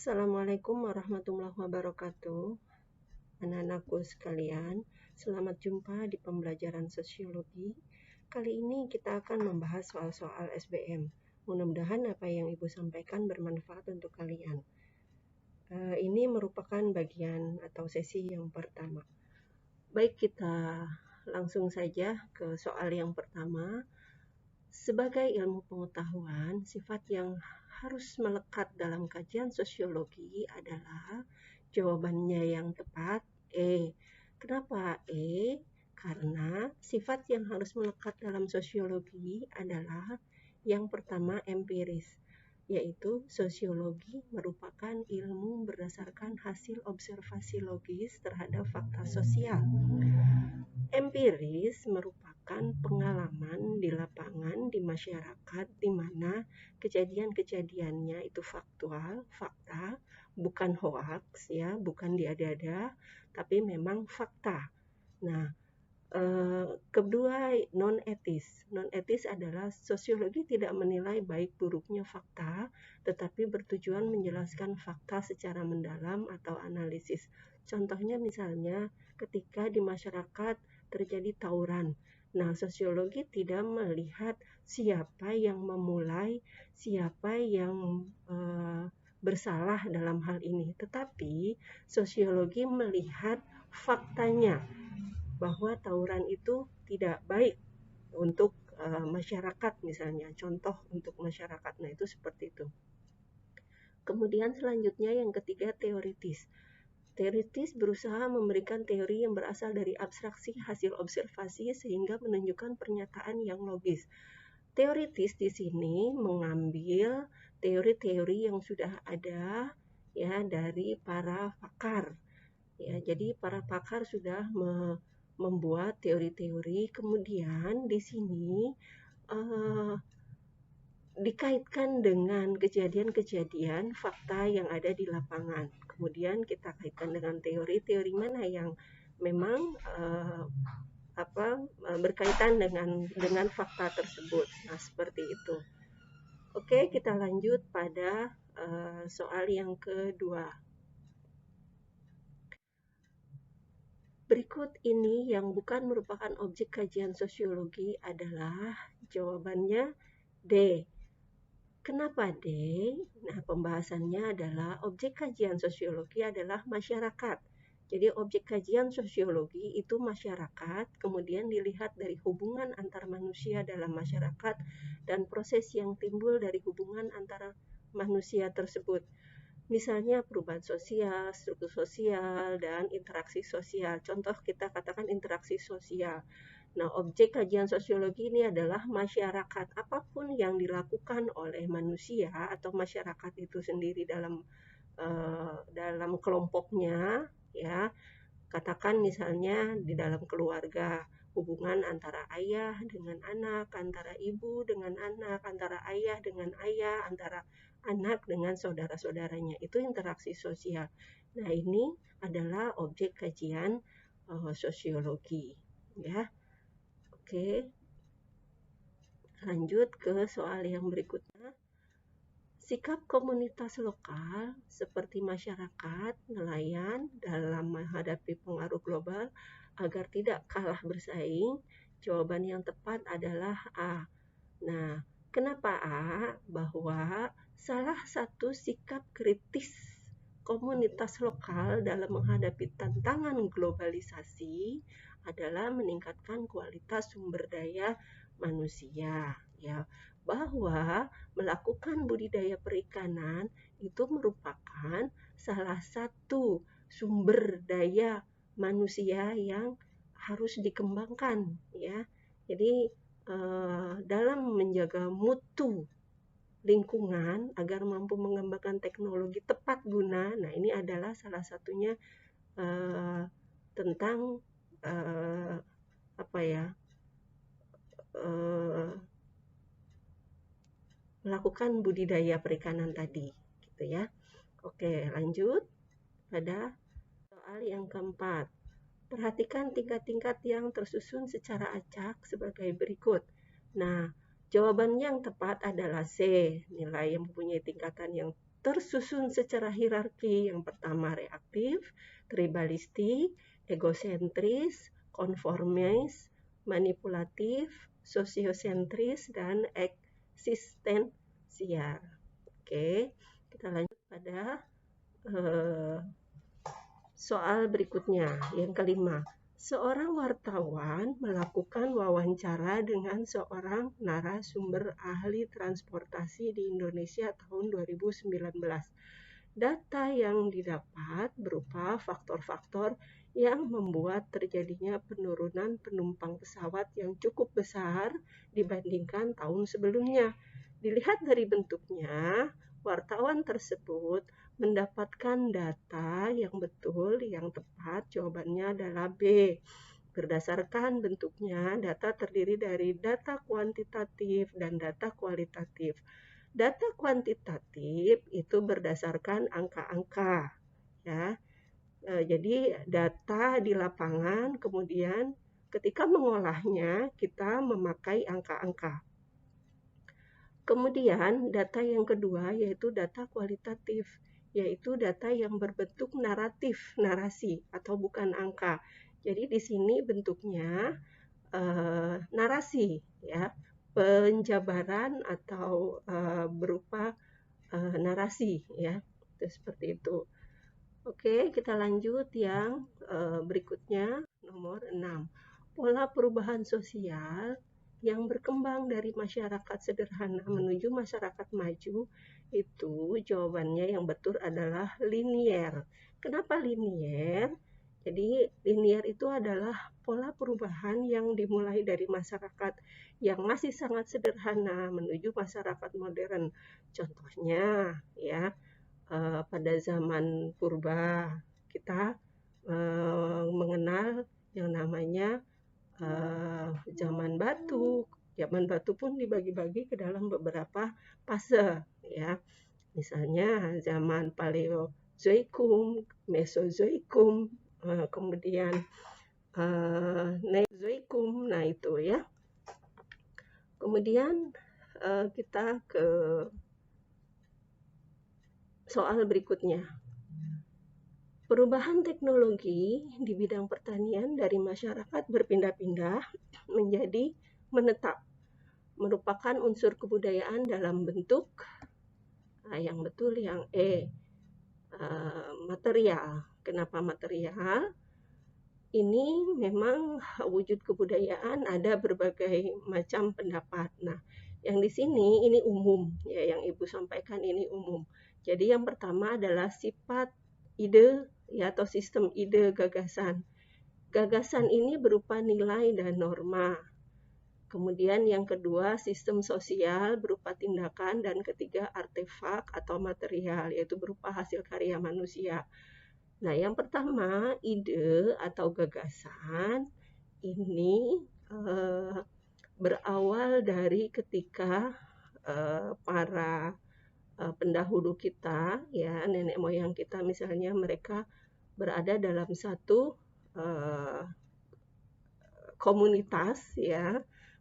Assalamualaikum warahmatullahi wabarakatuh. Anak-anakku sekalian, selamat jumpa di pembelajaran sosiologi. Kali ini kita akan membahas soal-soal SBM. Mudah-mudahan apa yang Ibu sampaikan bermanfaat untuk kalian. Ini merupakan bagian atau sesi yang pertama. Baik, kita langsung saja ke soal yang pertama. Sebagai ilmu pengetahuan, sifat yang harus melekat dalam kajian sosiologi adalah jawabannya yang tepat E. Kenapa E? Karena sifat yang harus melekat dalam sosiologi adalah yang pertama empiris, yaitu sosiologi merupakan ilmu berdasarkan hasil observasi logis terhadap fakta sosial. Empiris merupakan pengalaman di lapangan, di masyarakat, di mana kejadian-kejadiannya itu faktual, fakta, bukan hoax, ya, bukan diada-ada, tapi memang fakta. Nah, kedua, non-etis. Non-etis adalah sosiologi tidak menilai baik buruknya fakta, tetapi bertujuan menjelaskan fakta secara mendalam atau analisis. Contohnya misalnya ketika di masyarakat terjadi tawuran. Nah, sosiologi tidak melihat siapa yang memulai, siapa yang bersalah dalam hal ini, tetapi sosiologi melihat faktanya bahwa tawuran itu tidak baik untuk masyarakat misalnya, contoh untuk masyarakat. Nah, itu seperti itu. Kemudian selanjutnya yang ketiga, teoritis. Teoritis berusaha memberikan teori yang berasal dari abstraksi hasil observasi sehingga menunjukkan pernyataan yang logis. Teoritis di sini mengambil teori-teori yang sudah ada, ya, dari para pakar. Ya, jadi para pakar sudah membuat teori-teori, kemudian di sini dikaitkan dengan kejadian-kejadian fakta yang ada di lapangan. Kemudian kita kaitkan dengan teori-teori mana yang memang berkaitan dengan fakta tersebut. Nah, seperti itu. Oke, kita lanjut pada soal yang kedua. Berikut ini yang bukan merupakan objek kajian sosiologi adalah jawabannya D. Kenapa D? Nah, pembahasannya adalah objek kajian sosiologi adalah masyarakat. Jadi objek kajian sosiologi itu masyarakat, kemudian dilihat dari hubungan antar manusia dalam masyarakat dan proses yang timbul dari hubungan antara manusia tersebut. Misalnya perubahan sosial, struktur sosial, dan interaksi sosial. Contoh kita katakan interaksi sosial. Nah, objek kajian sosiologi ini adalah masyarakat. Apapun yang dilakukan oleh manusia atau masyarakat itu sendiri dalam kelompoknya, ya, katakan misalnya di dalam keluarga, hubungan antara ayah dengan anak, antara ibu dengan anak, antara ayah dengan ayah, antara anak dengan saudara-saudaranya, itu interaksi sosial. Nah, ini adalah objek kajian sosiologi, ya. Oke, lanjut ke soal yang berikutnya. Sikap komunitas lokal seperti masyarakat, nelayan dalam menghadapi pengaruh global agar tidak kalah bersaing, jawaban yang tepat adalah A. Nah, kenapa A? Bahwa salah satu sikap kritis komunitas lokal dalam menghadapi tantangan globalisasi adalah meningkatkan kualitas sumber daya manusia, ya, bahwa melakukan budidaya perikanan itu merupakan salah satu sumber daya manusia yang harus dikembangkan, ya. Jadi dalam menjaga mutu lingkungan agar mampu mengembangkan teknologi tepat guna. Nah, ini adalah salah satunya tentang melakukan budidaya perikanan tadi, gitu ya. Oke, lanjut pada soal yang keempat. Perhatikan tingkat-tingkat yang tersusun secara acak sebagai berikut. Nah, jawaban yang tepat adalah C, nilai yang mempunyai tingkatan yang tersusun secara hierarki. Yang pertama reaktif, tribalistik, egosentris, konformis, manipulatif, sosiosentris, dan eksistensial. Oke, kita lanjut pada soal berikutnya, yang kelima. Seorang wartawan melakukan wawancara dengan seorang narasumber ahli transportasi di Indonesia tahun 2019. Data yang didapat berupa faktor-faktor yang membuat terjadinya penurunan penumpang pesawat yang cukup besar dibandingkan tahun sebelumnya. Dilihat dari bentuknya, wartawan tersebut mendapatkan data yang betul, yang tepat. Jawabannya adalah B. Berdasarkan bentuknya, data terdiri dari data kuantitatif dan data kualitatif. Data kuantitatif itu berdasarkan angka-angka, ya. Jadi data di lapangan, kemudian ketika mengolahnya kita memakai angka-angka. Kemudian data yang kedua yaitu data kualitatif, yaitu data yang berbentuk naratif, narasi atau bukan angka. Jadi di sini bentuknya narasi, ya, penjabaran atau berupa narasi, ya, itu seperti itu. Oke, kita lanjut yang berikutnya, nomor 6. Pola perubahan sosial yang berkembang dari masyarakat sederhana menuju masyarakat maju, itu jawabannya yang betul adalah linier. Kenapa linier? Jadi linier itu adalah pola perubahan yang dimulai dari masyarakat yang masih sangat sederhana menuju masyarakat modern. Contohnya, ya, pada zaman purba kita mengenal yang namanya zaman batu. Zaman batu pun dibagi-bagi ke dalam beberapa fase, ya. Misalnya zaman Paleozoikum, Mesozoikum, kemudian Neozoikum. Nah, itu ya. Kemudian kita ke soal berikutnya. Perubahan teknologi di bidang pertanian dari masyarakat berpindah-pindah menjadi menetap, merupakan unsur kebudayaan dalam bentuk yang betul yang material. Kenapa material? Ini memang wujud kebudayaan ada berbagai macam pendapat. Nah, yang di sini ini umum, ya, yang Ibu sampaikan ini umum. Jadi yang pertama adalah sifat ide, ya, atau sistem ide gagasan. Gagasan ini berupa nilai dan norma. Kemudian yang kedua sistem sosial berupa tindakan, dan ketiga artefak atau material, yaitu berupa hasil karya manusia. Nah, yang pertama ide atau gagasan ini berawal dari ketika para pendahulu kita, ya, nenek moyang kita misalnya, mereka berada dalam satu komunitas, ya.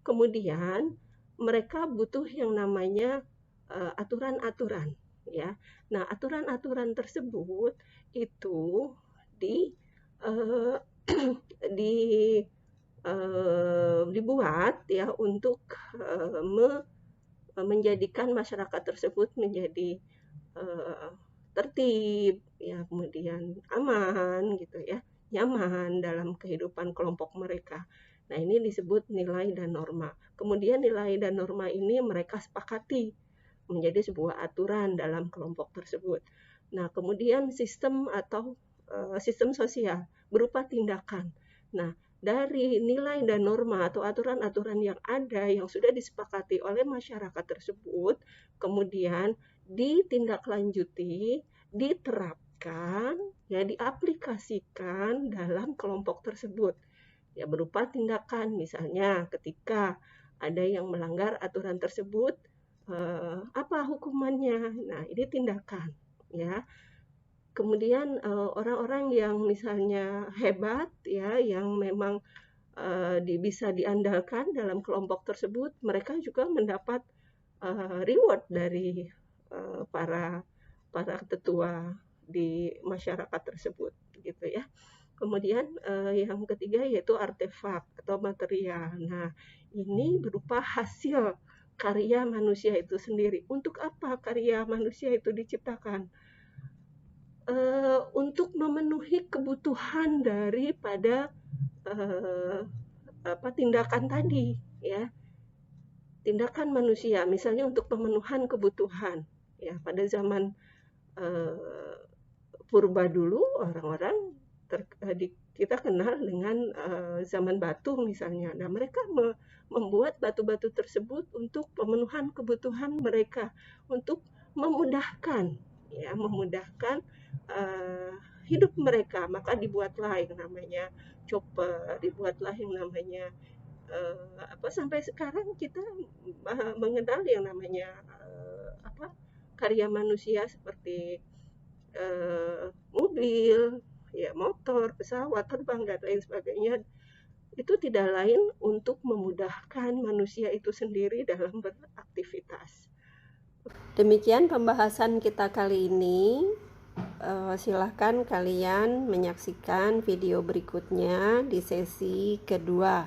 Kemudian mereka butuh yang namanya aturan-aturan, ya. Nah, aturan-aturan tersebut itu dibuat, ya, untuk menjadikan masyarakat tersebut menjadi tertib, ya, kemudian aman, gitu ya, nyaman dalam kehidupan kelompok mereka. Nah, ini disebut nilai dan norma. Kemudian nilai dan norma ini mereka sepakati menjadi sebuah aturan dalam kelompok tersebut. Nah, kemudian sistem atau sistem sosial berupa tindakan. Nah, dari nilai dan norma atau aturan-aturan yang ada yang sudah disepakati oleh masyarakat tersebut, kemudian ditindaklanjuti, diterapkan, ya, diaplikasikan dalam kelompok tersebut, ya, berupa tindakan. Misalnya ketika ada yang melanggar aturan tersebut, apa hukumannya? Nah, ini tindakan, ya. Kemudian orang-orang yang misalnya hebat, ya, yang memang bisa diandalkan dalam kelompok tersebut, mereka juga mendapat reward dari para para tetua di masyarakat tersebut gitu ya. Kemudian yang ketiga yaitu artefak atau material. Nah, ini berupa hasil karya manusia itu sendiri. Untuk apa karya manusia itu diciptakan? Untuk memenuhi kebutuhan daripada tindakan tadi, ya. Tindakan manusia, misalnya untuk pemenuhan kebutuhan. Ya, pada zaman purba dulu orang-orang kita kenal dengan zaman batu misalnya. Nah, mereka membuat batu-batu tersebut untuk pemenuhan kebutuhan mereka, untuk memudahkan hidup mereka. Maka dibuatlah yang namanya chopper, dibuatlah yang namanya sampai sekarang kita mengenal yang namanya karya manusia seperti mobil, ya motor, pesawat, terbang dan lain sebagainya. Itu tidak lain untuk memudahkan manusia itu sendiri dalam beraktivitas. Demikian pembahasan kita kali ini. Silahkan kalian menyaksikan video berikutnya di sesi kedua.